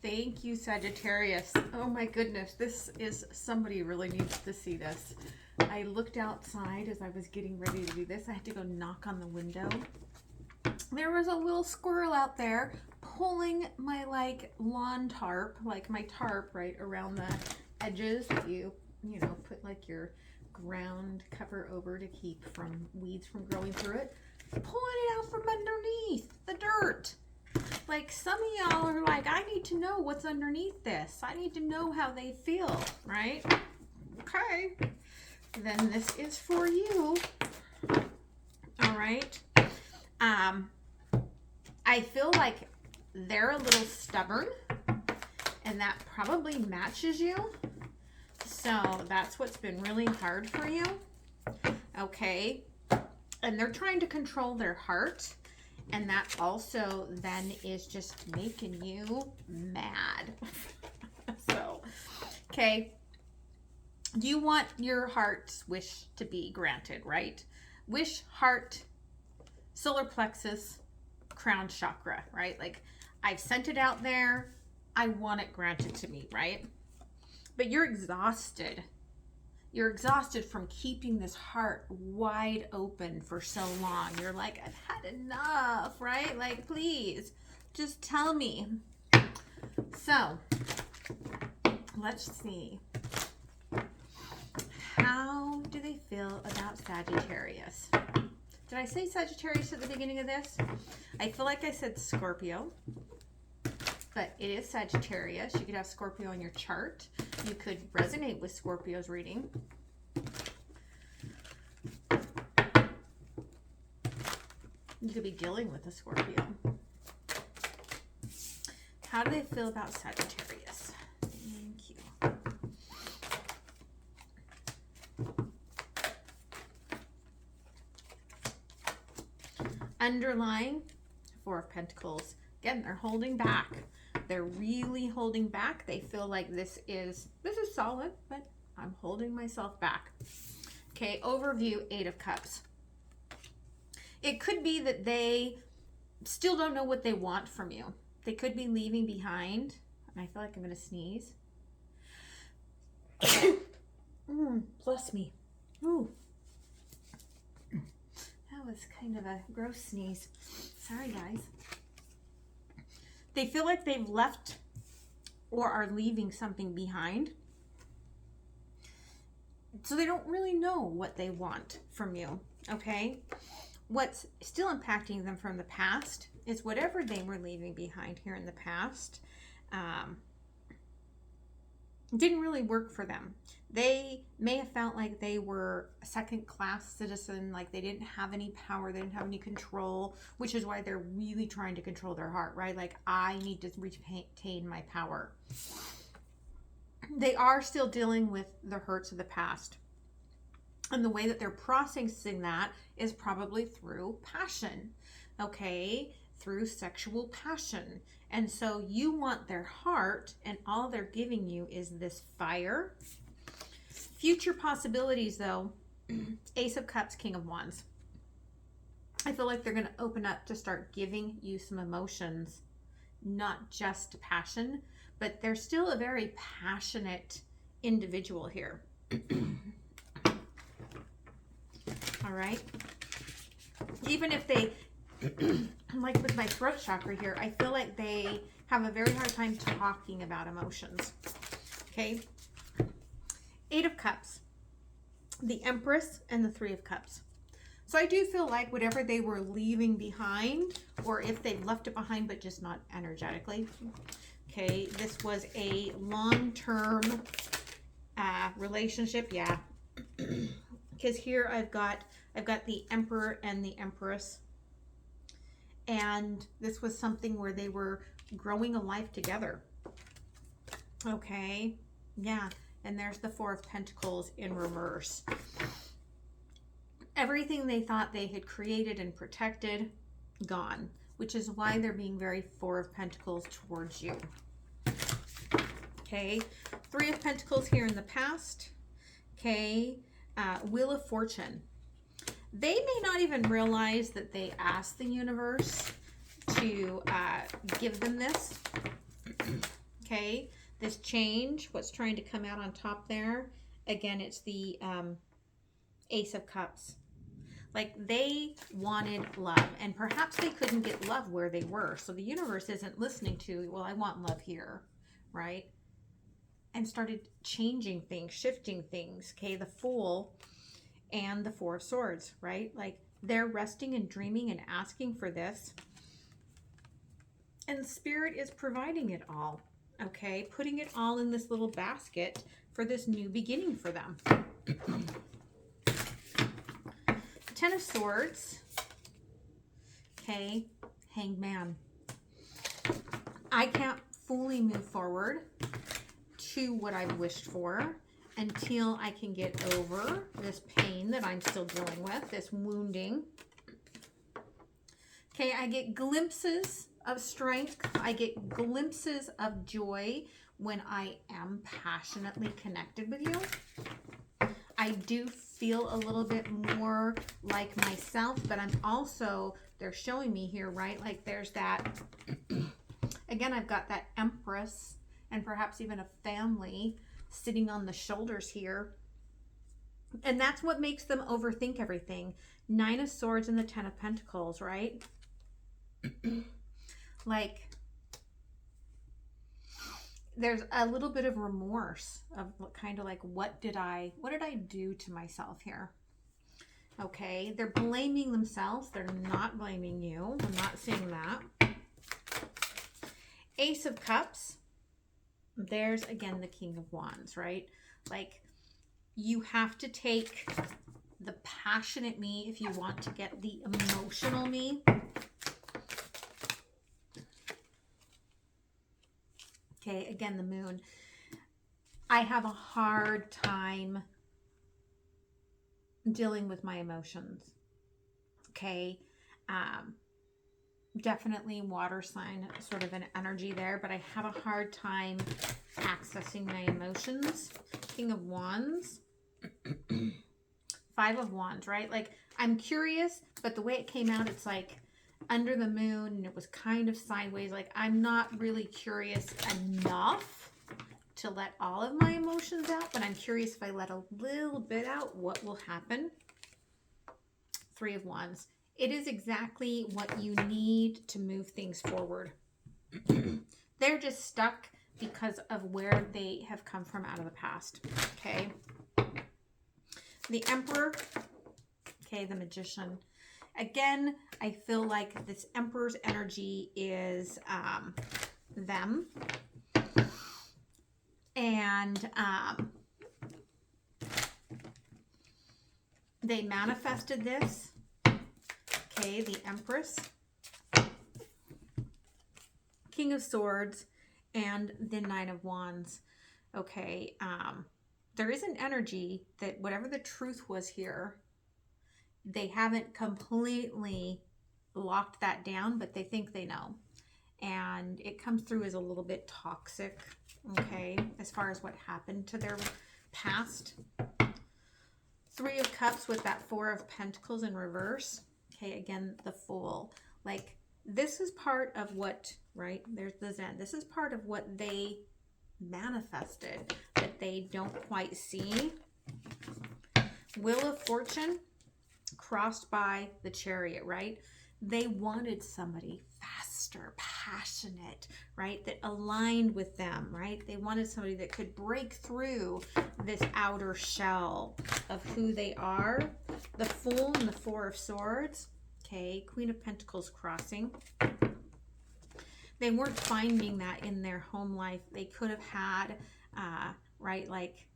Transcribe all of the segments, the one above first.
Thank you, Sagittarius. Oh my goodness, this is, somebody really needs to see this. I looked outside as I was getting ready to do this. I had to go knock on the window. There was a little squirrel out there pulling my like lawn tarp, like my tarp right around the edges that you know, put like your ground cover over to keep from weeds from growing through it. Pulling it out from underneath the dirt. Like some of y'all are like, I need to know what's underneath this. I need to know how they feel, right? Okay. Then this is for you. All right. I feel like they're a little stubborn, and that probably matches you. So that's what's been really hard for you. Okay. And they're trying to control their heart. And that also then is just making you mad. So, okay. Do you want your heart's wish to be granted, right? Wish, heart, solar plexus, crown chakra, right? Like, I've sent it out there. I want it granted to me, right? But you're exhausted. You're exhausted from keeping this heart wide open for so long. You're like, I've had enough, right? Like, please, just tell me. So, let's see. How do they feel about Sagittarius? Did I say Sagittarius at the beginning of this? I feel like I said Scorpio, but it is Sagittarius. You could have Scorpio in your chart. You could resonate with Scorpio's reading. You could be dealing with a Scorpio. How do they feel about Sagittarius? Thank you. Underlying, Four of Pentacles. Again, they're holding back. They're really holding back. They feel like this is solid, but I'm holding myself back. Okay, overview, Eight of Cups. It could be that they still don't know what they want from you. They could be leaving behind. And I feel like I'm going to sneeze. Bless me. Ooh. That was kind of a gross sneeze. Sorry, guys. They feel like they've left or are leaving something behind. So they don't really know what they want from you, okay? What's still impacting them from the past is whatever they were leaving behind here in the past didn't really work for them. They may have felt like they were a second-class citizen, like they didn't have any power, they didn't have any control, which is why they're really trying to control their heart, right? Like, I need to retain my power. They are still dealing with the hurts of the past. And the way that they're processing that is probably through passion, okay? Through sexual passion. And so you want their heart, and all they're giving you is this fire. Future possibilities, though, Ace of Cups, King of Wands. I feel like they're going to open up to start giving you some emotions, not just passion, but they're still a very passionate individual here. All right. Even if they, like with my throat chakra here, I feel like they have a very hard time talking about emotions. Okay. Eight of Cups, the Empress, and the Three of Cups. So I do feel like whatever they were leaving behind, or if they've left it behind, but just not energetically. Okay. This was a long-term relationship. Yeah. Because here I've got the Emperor and the Empress, and this was something where they were growing a life together. Okay, yeah, and there's the Four of Pentacles in reverse. Everything they thought they had created and protected, gone, which is why they're being very Four of Pentacles towards you. Okay, Three of Pentacles here in the past. Okay. Wheel of Fortune. They may not even realize that they asked the universe to give them this. Okay, this change, what's trying to come out on top there, again, it's the Ace of Cups. Like they wanted love, and perhaps they couldn't get love where they were. So the universe isn't listening to, well, I want love here, right? And started changing things, shifting things. Okay, the Fool and the Four of Swords, right? Like they're resting and dreaming and asking for this. And Spirit is providing it all, okay? Putting it all in this little basket for this new beginning for them. Ten of Swords, okay? Hangman. I can't fully move forward to what I've wished for until I can get over this pain that I'm still dealing with, this wounding. Okay, I get glimpses of strength. I get glimpses of joy when I am passionately connected with you. I do feel a little bit more like myself, but I'm also, they're showing me here, right? Like there's that, again, I've got that Empress and perhaps even a family sitting on the shoulders here. And that's what makes them overthink everything. Nine of Swords and the Ten of Pentacles, right? Like there's a little bit of remorse of kind of like, what did I do to myself here? Okay, they're blaming themselves. They're not blaming you. I'm not saying that. Ace of Cups. There's again the King of Wands, right? Like you have to take the passionate me if you want to get the emotional me. Okay, again, the Moon. I have a hard time dealing with my emotions. Okay, definitely water sign, sort of an energy there, but I have a hard time accessing my emotions. King of Wands. Five of Wands, right? Like I'm curious, but the way it came out, it's like under the moon and it was kind of sideways. Like I'm not really curious enough to let all of my emotions out, but I'm curious if I let a little bit out, what will happen? Three of Wands. It is exactly what you need to move things forward. They're just stuck because of where they have come from out of the past. Okay. The Emperor. Okay, the Magician. Again, I feel like this Emperor's energy is them. And they manifested this. Okay, the Empress. King of Swords and the Knight of Wands. Okay, there is an energy that whatever the truth was here, they haven't completely locked that down, but they think they know. And it comes through as a little bit toxic, okay, as far as what happened to their past. Three of Cups with that Four of Pentacles in reverse. Okay, again, the Fool. Like, this is part of what, right, there's the Zen. This is part of what they manifested that they don't quite see. Wheel of Fortune crossed by the Chariot, right? They wanted somebody faster, passionate, right? That aligned with them, right? They wanted somebody that could break through this outer shell of who they are. The Fool and the Four of Swords. Okay, Queen of Pentacles crossing. They weren't finding that in their home life. They could have had, right, like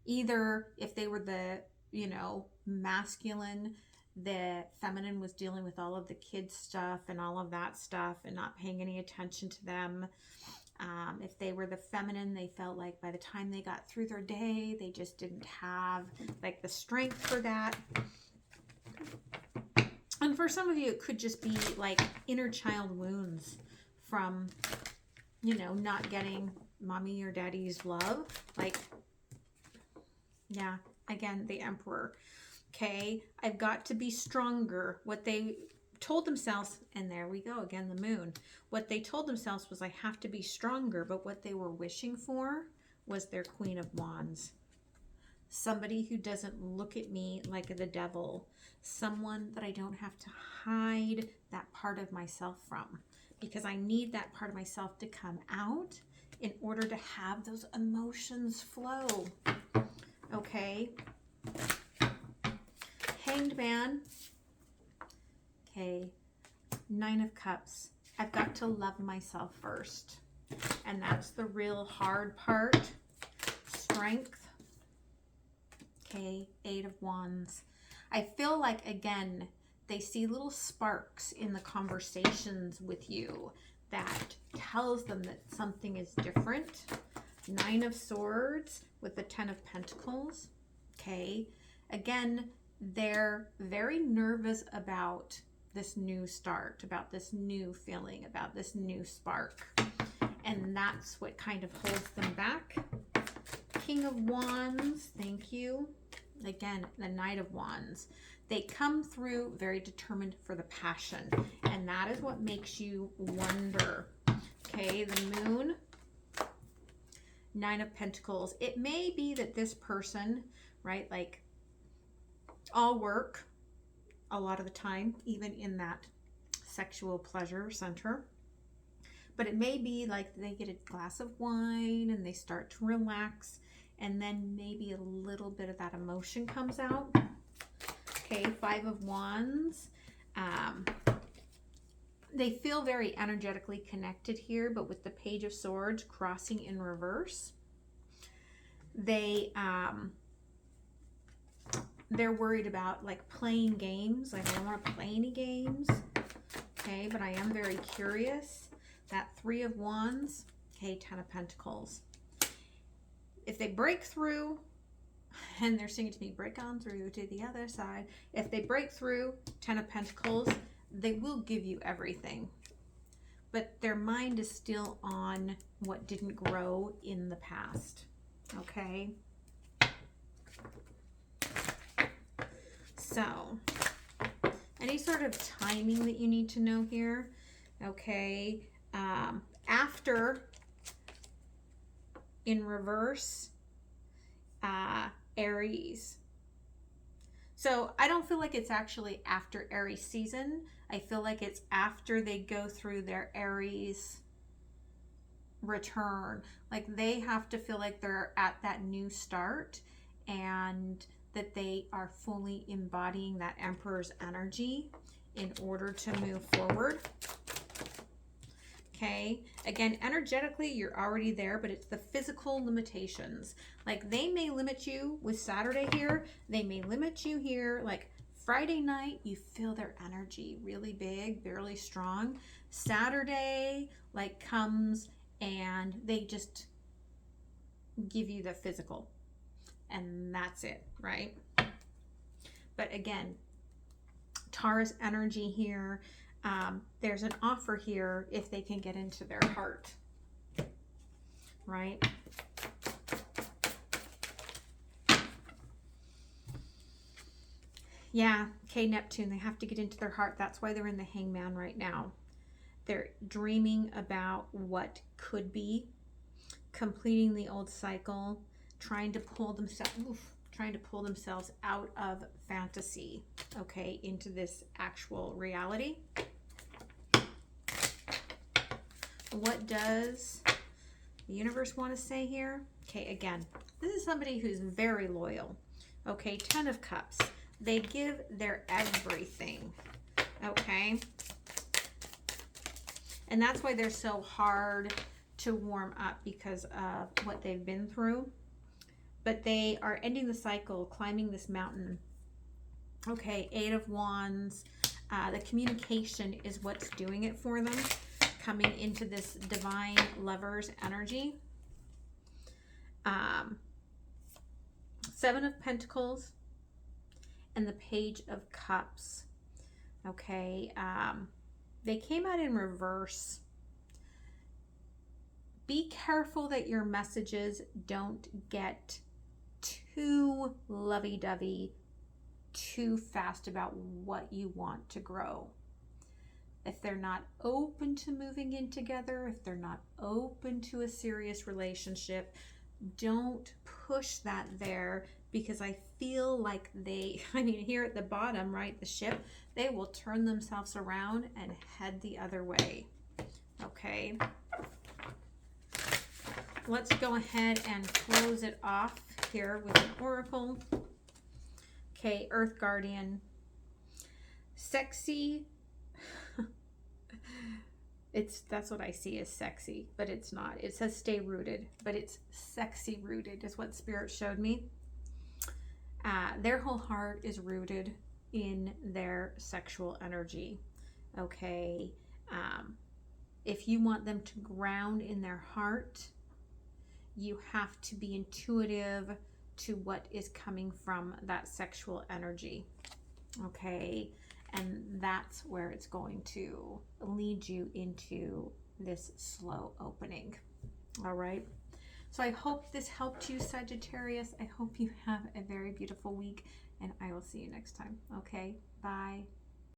either if they were the, you know, masculine, the feminine was dealing with all of the kids stuff and all of that stuff and not paying any attention to them. If they were the feminine, they felt like by the time they got through their day, they just didn't have like the strength for that. And for some of you, it could just be like inner child wounds from, you know, not getting mommy or daddy's love. Like, yeah, again, the Emperor. Okay, I've got to be stronger. What they told themselves, and there we go again, the moon. What they told themselves was, I have to be stronger, but what they were wishing for was their Queen of Wands. Somebody who doesn't look at me like the devil. Someone that I don't have to hide that part of myself from, because I need that part of myself to come out in order to have those emotions flow. Okay. Hanged Man. Okay. 9 of Cups. I've got to love myself first. And that's the real hard part. Strength. Okay. 8 of Wands. I feel like, again, they see little sparks in the conversations with you that tells them that something is different. 9 of Swords with the 10 of Pentacles. Okay. Again, they're very nervous about this new start, about this new feeling, about this new spark. And that's what kind of holds them back. King of Wands, thank you. Again, the Knight of Wands. They come through very determined for the passion. And that is what makes you wonder. Okay, the Moon. 9 of Pentacles. It may be that this person, right, like all work a lot of the time, even in that sexual pleasure center. But it may be like they get a glass of wine and they start to relax, and then maybe a little bit of that emotion comes out. Okay, 5 of Wands. They feel very energetically connected here, but with the Page of Swords crossing in reverse, they're worried about like playing games. Like, I don't want to play any games. Okay, but I am very curious. That 3 of Wands. Okay, 10 of Pentacles. If they break through, and they're singing to me, break on through to the other side. If they break through, 10 of Pentacles, they will give you everything. But their mind is still on what didn't grow in the past. Okay? So, any sort of timing that you need to know here. Okay? After, in reverse, Aries. So I don't feel like it's actually after Aries season. I feel like it's after they go through their Aries return. Like, they have to feel like they're at that new start, and that they are fully embodying that Emperor's energy in order to move forward. Okay, again, energetically, you're already there, but it's the physical limitations. Like, they may limit you with Saturday here. They may limit you here. Like, Friday night, you feel their energy really big, really strong. Saturday, like, comes and they just give you the physical. And that's it, right? But again, Taurus energy here. There's an offer here if they can get into their heart, right? Yeah, okay, Neptune, they have to get into their heart. That's why they're in the Hangman right now. They're dreaming about what could be, completing the old cycle, trying to pull themselves out of fantasy, okay, into this actual reality. What does the universe want to say here? Okay, again, this is somebody who's very loyal. Okay, 10 of Cups. They give their everything, okay? And that's why they're so hard to warm up, because of what they've been through. But they are ending the cycle, climbing this mountain. Okay, 8 of Wands. The communication is what's doing it for them, coming into this divine lover's energy. 7 of Pentacles and the Page of Cups. Okay, they came out in reverse. Be careful that your messages don't get too lovey-dovey too fast about what you want to grow. if they're not open to moving in together, if they're not open to a serious relationship, don't push that there, because I feel like they, I mean, here at the bottom, right, the ship, they will turn themselves around and head the other way. Okay. Let's go ahead and close it off here with an oracle. Okay, Earth Guardian. Sexy. That's what I see as sexy, but it's not. It says stay rooted, but it's sexy rooted is what Spirit showed me. Their whole heart is rooted in their sexual energy. Okay. If you want them to ground in their heart, you have to be intuitive to what is coming from that sexual energy. Okay. And that's where it's going to lead you into this slow opening. All right. So I hope this helped you, Sagittarius. I hope you have a very beautiful week, and I will see you next time. Okay. Bye.